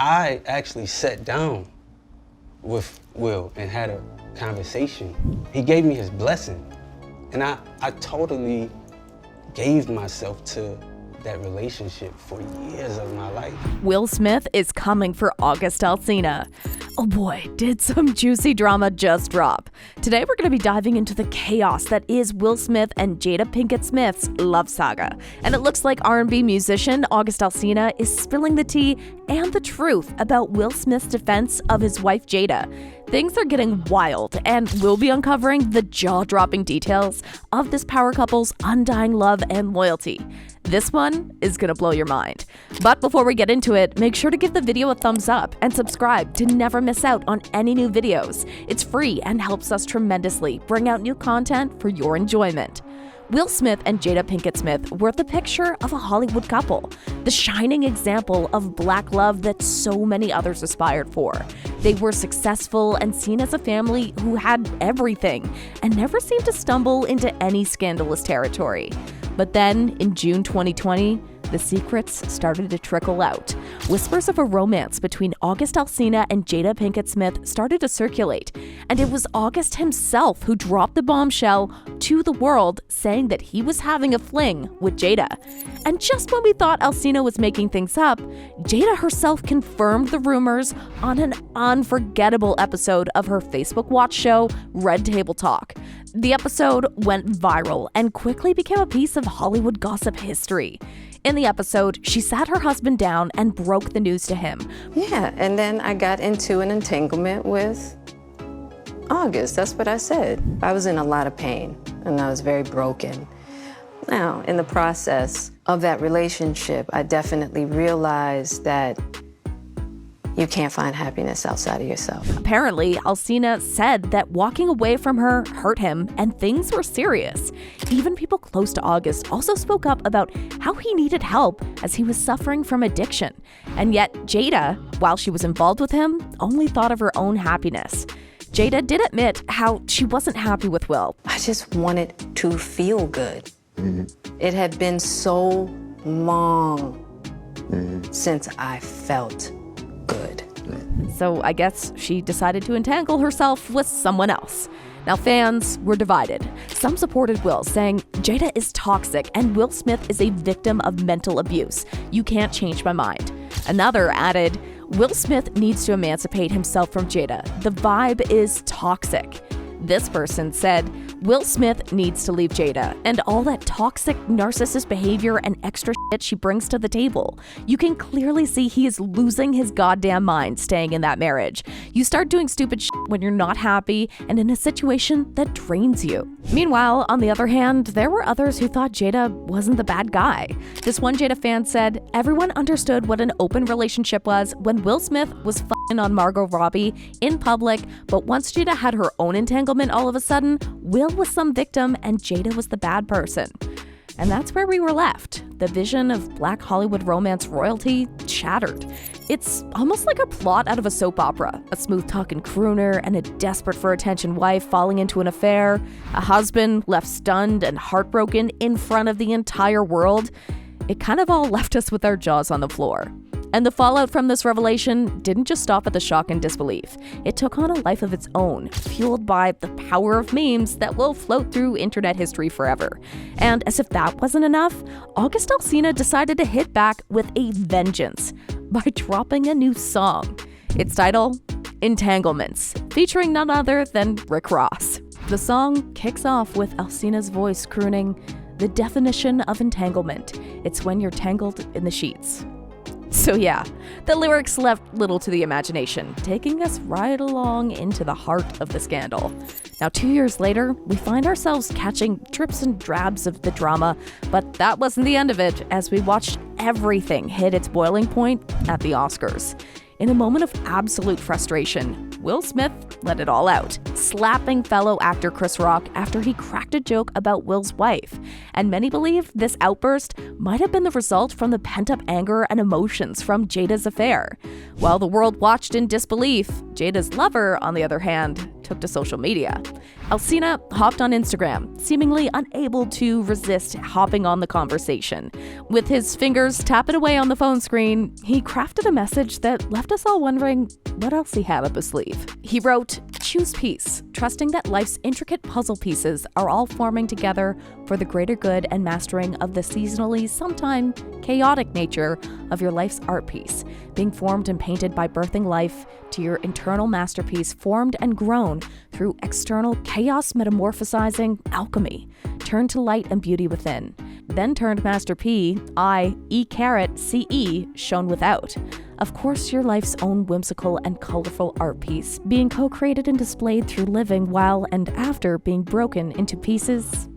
I actually sat down with Will and had a conversation. He gave me his blessing. And I totally gave myself to that relationship for years of my life. Will Smith is coming for August Alsina. Oh boy, did some juicy drama just drop. Today we're going to be diving into the chaos that is Will Smith and Jada Pinkett Smith's love saga. And it looks like R&B musician August Alsina is spilling the tea and the truth about Will Smith's defense of his wife Jada. Things are getting wild, and we'll be uncovering the jaw-dropping details of this power couple's undying love and loyalty. This one is gonna blow your mind. But before we get into it, make sure to give the video a thumbs up and subscribe to never miss out on any new videos. It's free and helps us tremendously bring out new content for your enjoyment. Will Smith and Jada Pinkett Smith were the picture of a Hollywood couple, the shining example of black love that so many others aspired for. They were successful and seen as a family who had everything and never seemed to stumble into any scandalous territory. But then, in June 2020, the secrets started to trickle out. Whispers of a romance between August Alsina and Jada Pinkett Smith started to circulate, and it was August himself who dropped the bombshell to the world, saying that he was having a fling with Jada. And just when we thought Alsina was making things up, Jada herself confirmed the rumors on an unforgettable episode of her Facebook Watch show, Red Table Talk. The episode went viral and quickly became a piece of Hollywood gossip history. In the episode, she sat her husband down and broke the news to him. Yeah, and then I got into an entanglement with August. That's what I said. I was in a lot of pain, and I was very broken. Now, in the process of that relationship, I definitely realized that you can't find happiness outside of yourself. Apparently, Alsina said that walking away from her hurt him and things were serious. Even people close to August also spoke up about how he needed help as he was suffering from addiction. And yet, Jada, while she was involved with him, only thought of her own happiness. Jada did admit how she wasn't happy with Will. I just wanted to feel good. It had been so long since I felt good. So I guess she decided to entangle herself with someone else. Now fans were divided. Some supported Will, saying Jada is toxic and Will Smith is a victim of mental abuse. You can't change my mind. Another added, Will Smith needs to emancipate himself from Jada. The vibe is toxic. This person said, Will Smith needs to leave Jada and all that toxic narcissist behavior and extra shit she brings to the table. You can clearly see he is losing his goddamn mind staying in that marriage. You start doing stupid shit when you're not happy and in a situation that drains you. Meanwhile, on the other hand, there were others who thought Jada wasn't the bad guy. This one Jada fan said, everyone understood what an open relationship was when Will Smith was f***ing on Margot Robbie in public, but once Jada had her own entanglement all of a sudden, Will was some victim and Jada was the bad person. And that's where we were left. The vision of black Hollywood romance royalty shattered. It's almost like a plot out of a soap opera. A smooth-talking crooner and a desperate for attention wife falling into an affair. A husband left stunned and heartbroken in front of the entire world. It kind of all left us with our jaws on the floor. And the fallout from this revelation didn't just stop at the shock and disbelief. It took on a life of its own, fueled by the power of memes that will float through internet history forever. And as if that wasn't enough, August Alsina decided to hit back with a vengeance by dropping a new song. Its title, Entanglements, featuring none other than Rick Ross. The song kicks off with Alsina's voice crooning, "The definition of entanglement. It's when you're tangled in the sheets." So yeah, the lyrics left little to the imagination, taking us right along into the heart of the scandal. Now 2 years later, we find ourselves catching drips and drabs of the drama, but that wasn't the end of it as we watched everything hit its boiling point at the Oscars. In a moment of absolute frustration, Will Smith let it all out, slapping fellow actor Chris Rock after he cracked a joke about Will's wife. And many believe this outburst might have been the result from the pent-up anger and emotions from Jada's affair. While the world watched in disbelief, Jada's lover, on the other hand, took to social media. Alsina hopped on Instagram, seemingly unable to resist hopping on the conversation. With his fingers tapping away on the phone screen, he crafted a message that left us all wondering what else he had up his sleeve. He wrote, "Choose peace, trusting that life's intricate puzzle pieces are all forming together for the greater good and mastering of the seasonally, sometimes chaotic nature of your life's art piece, being formed and painted by birthing life to your internal masterpiece, formed and grown through external chaos metamorphosizing alchemy. Turn to light and beauty within. Then turned Master P, I, E caret, CE, shone without. Of course, your life's own whimsical and colorful art piece, being co-created and displayed through living while and after being broken into pieces.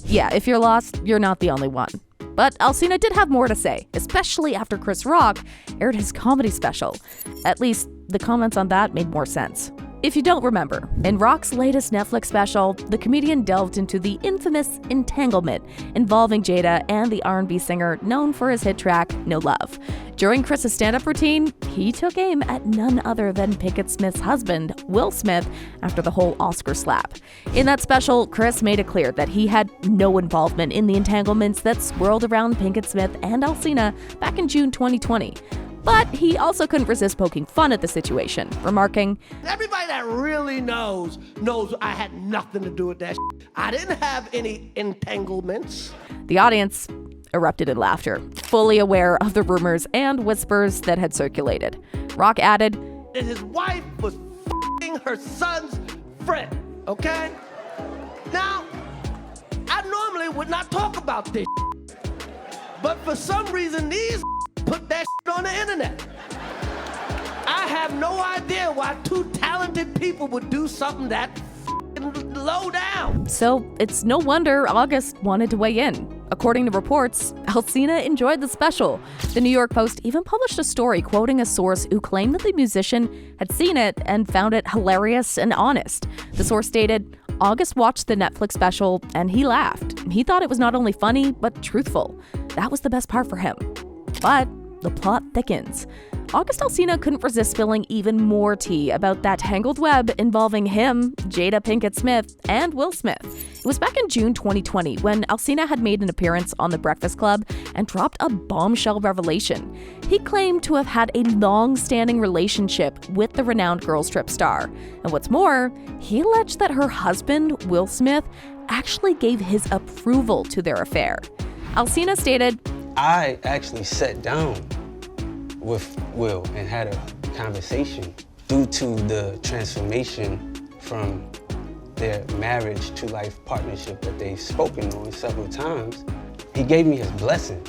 Yeah, if you're lost, you're not the only one. But Alsina did have more to say, especially after Chris Rock aired his comedy special. At least, the comments on that made more sense. If you don't remember, in Rock's latest Netflix special, the comedian delved into the infamous entanglement involving Jada and the R&B singer known for his hit track, No Love. During Chris's stand-up routine, he took aim at none other than Pinkett Smith's husband, Will Smith, after the whole Oscar slap. In that special, Chris made it clear that he had no involvement in the entanglements that swirled around Pinkett Smith and Alsina back in June 2020. But he also couldn't resist poking fun at the situation, remarking, "Everybody that really knows I had nothing to do with that shit. I didn't have any entanglements." The audience erupted in laughter, fully aware of the rumors and whispers that had circulated. Rock added, "And his wife was f***ing her son's friend, okay? Now, I normally would not talk about this shit, but for some reason these put that shit on the internet. I have no idea why two talented people would do something that f***ing low down." So it's no wonder August wanted to weigh in. According to reports, Alsina enjoyed the special. The New York Post even published a story quoting a source who claimed that the musician had seen it and found it hilarious and honest. The source stated, August watched the Netflix special and he laughed. He thought it was not only funny, but truthful. That was the best part for him. But the plot thickens. August Alsina couldn't resist spilling even more tea about that tangled web involving him, Jada Pinkett Smith, and Will Smith. It was back in June 2020 when Alsina had made an appearance on The Breakfast Club and dropped a bombshell revelation. He claimed to have had a long-standing relationship with the renowned girls trip star. And what's more, he alleged that her husband, Will Smith, actually gave his approval to their affair. Alsina stated, I actually sat down with Will and had a conversation. Due to the transformation from their marriage to life partnership that they've spoken on several times, he gave me his blessing.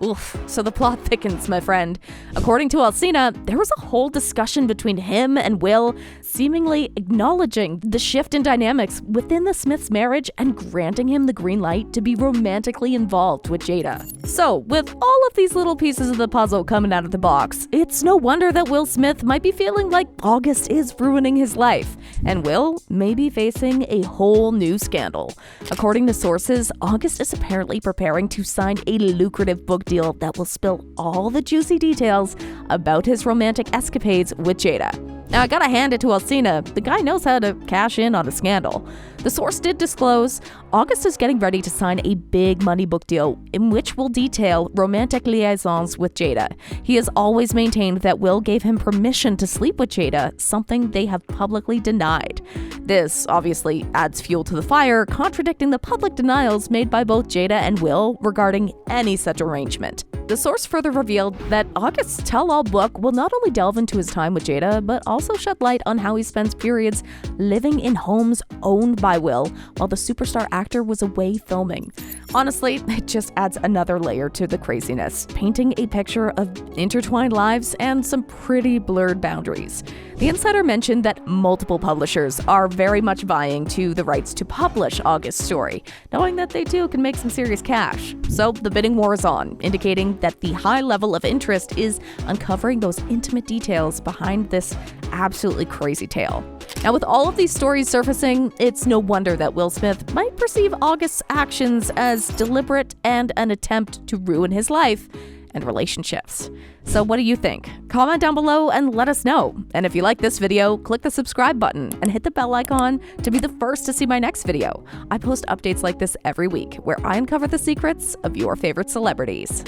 Oof, so the plot thickens, my friend. According to Alsina, there was a whole discussion between him and Will, seemingly acknowledging the shift in dynamics within the Smiths' marriage and granting him the green light to be romantically involved with Jada. So, with all of these little pieces of the puzzle coming out of the box, it's no wonder that Will Smith might be feeling like August is ruining his life, and Will may be facing a whole new scandal. According to sources, August is apparently preparing to sign a lucrative book deal that will spill all the juicy details about his romantic escapades with Jada. Now, I gotta hand it to Alsina, the guy knows how to cash in on a scandal. The source did disclose August is getting ready to sign a big money book deal in which will detail romantic liaisons with Jada. He has always maintained that Will gave him permission to sleep with Jada, something they have publicly denied. This obviously adds fuel to the fire, contradicting the public denials made by both Jada and Will regarding any such arrangement. The source further revealed that August's tell-all book will not only delve into his time with Jada, but also shed light on how he spends periods living in homes owned by Will while the superstar actor was away filming. Honestly, it just adds another layer to the craziness, painting a picture of intertwined lives and some pretty blurred boundaries. The insider mentioned that multiple publishers are very much vying to the rights to publish August's story, knowing that they too can make some serious cash. So the bidding war is on, indicating that the high level of interest is uncovering those intimate details behind this absolutely crazy tale. Now, with all of these stories surfacing, it's no wonder that Will Smith might perceive August's actions as deliberate and an attempt to ruin his life, and relationships. So what do you think? Comment down below and let us know. And if you like this video, click the subscribe button and hit the bell icon to be the first to see my next video. I post updates like this every week where I uncover the secrets of your favorite celebrities.